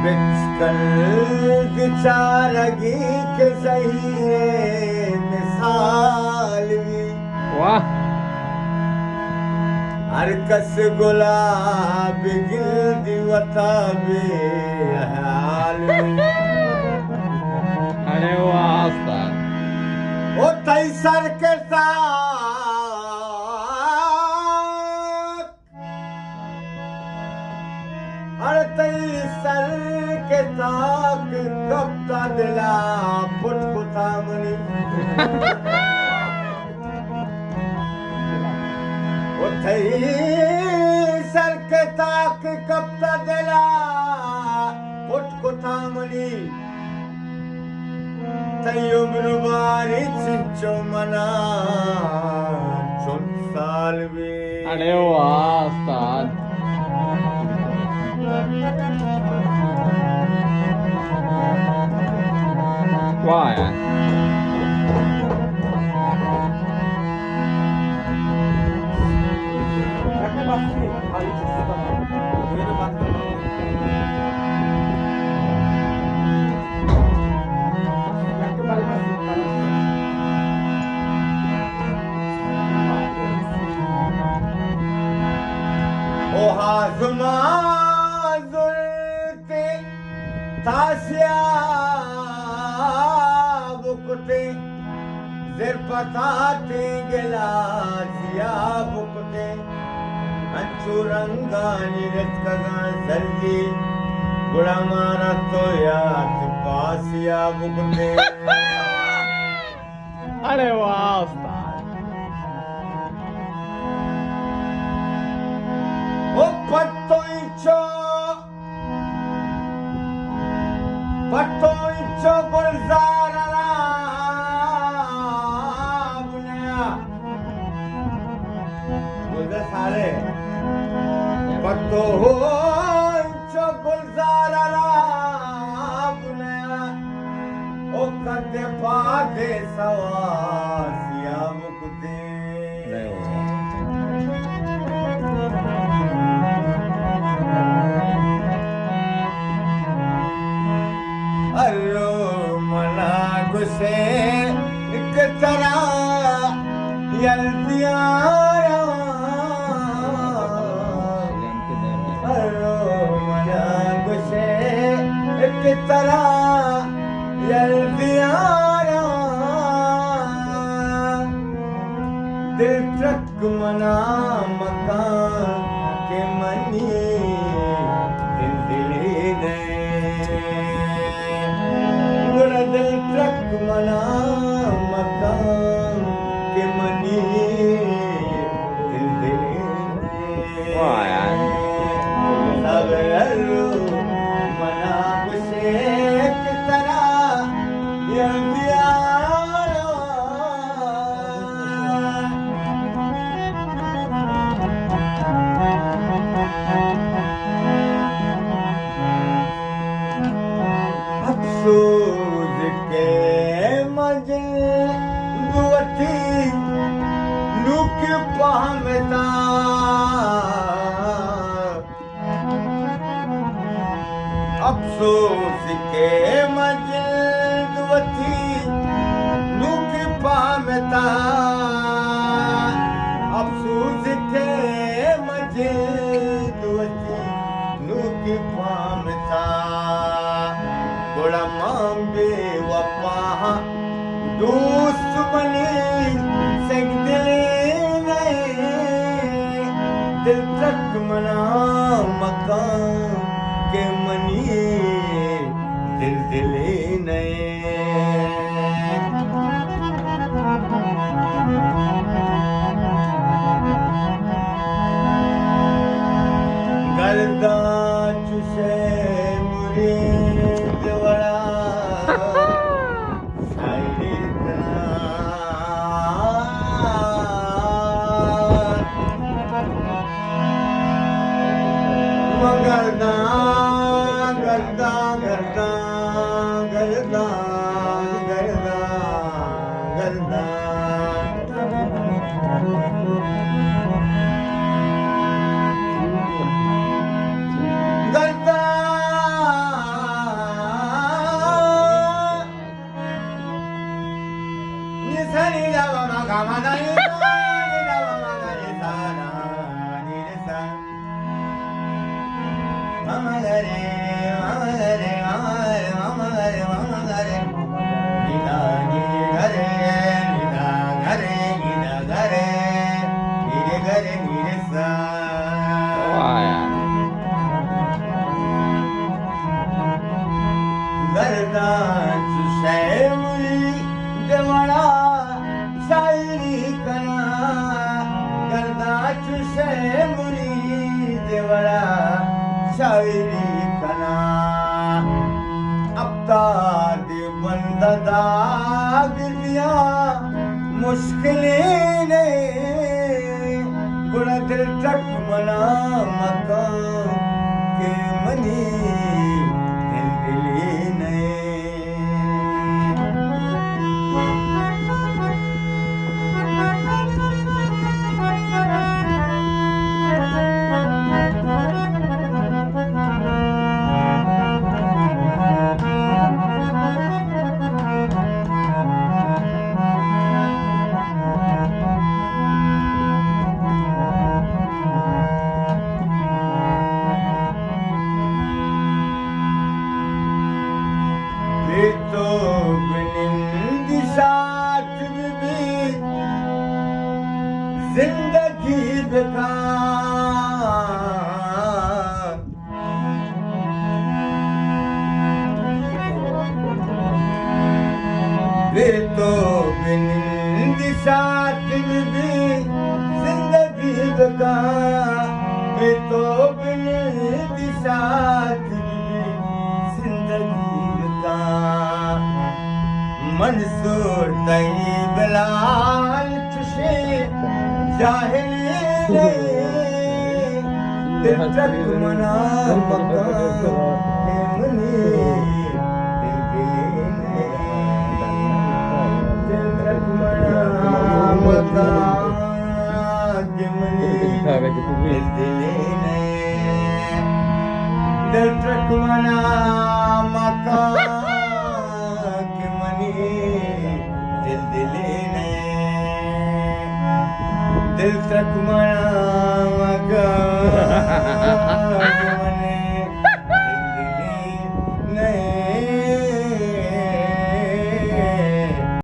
बिचकल बिचारगी के सही मिसाल भी वाह हर कस गुलाब गिल वता बेहाल अरे वाह उस्ताद ओ तई सर के साथ अरे तई सर के साथ कपता दिला पुटपुटा मनी ओ तई सर के साथ कपता दिला पुटपुटा मनी तई उम्र बारी चिंचो मना चुन साल भी अरे वाह उस्ताद वाह यार ओ हाज़मा ज़ुल्ते तासिया बुकते ज़िरपताते गिलासिया बुकते अंचुरंगानी रचकगान सर्दी गुड़ा मारा तो याद पासिया बुकते अरे वाह उस्ताद ओ पत्तोइचो गुलजारा बुनिया गुलजार सारे पत्तोइचो गुलजारा बुनिया ओ कदे पादे सवासिया मुकुदे अरे वाह अरो मना गुसे एक तरह यल्दियारा अरो मना गुसे एक तरह यल्दियारा दिल ट्रक मना मकान के मनी दिल दिली ने दिल ट्रक मना मकान के मनी दिल दिले वाह यार सब अरू मना गुसे की तरह अफसोस के मंजिल दुअती लुक पहमता अफसोस के मंजिल दुअती लुक पहमता अफसोस के मंजिल दुअती लुक पहमता गुड़ा मांबे वफा दोस्त बने संग दिले दिल तक मना मकान के मनी दिल दिले नए गर्दा चुसे मुरीद वड़ा गर्दा गर्दा गर्दा गर्दा गर्दा गर्दा गर्दा बड़ा शायरी कना अब ताद बंद दाग दिया मुश्किलें ने गुण दिल तक मना मकान के मनी दिल दिली ने तो बिनिंद साथ भी जिंदगी बेकार वे तो बिनिंद साथ भी जिंदगी बेकार वे तो बिनिंद साथ भी जिंदगी मंसूर तई बिलाल तुझे जाहिल दिल तक मना मकान के मनी दिल दिले दिल तक मना मकान के मनी दिल दिले दिल तक मना मकान दिल दिले ने दिल तक मना मगा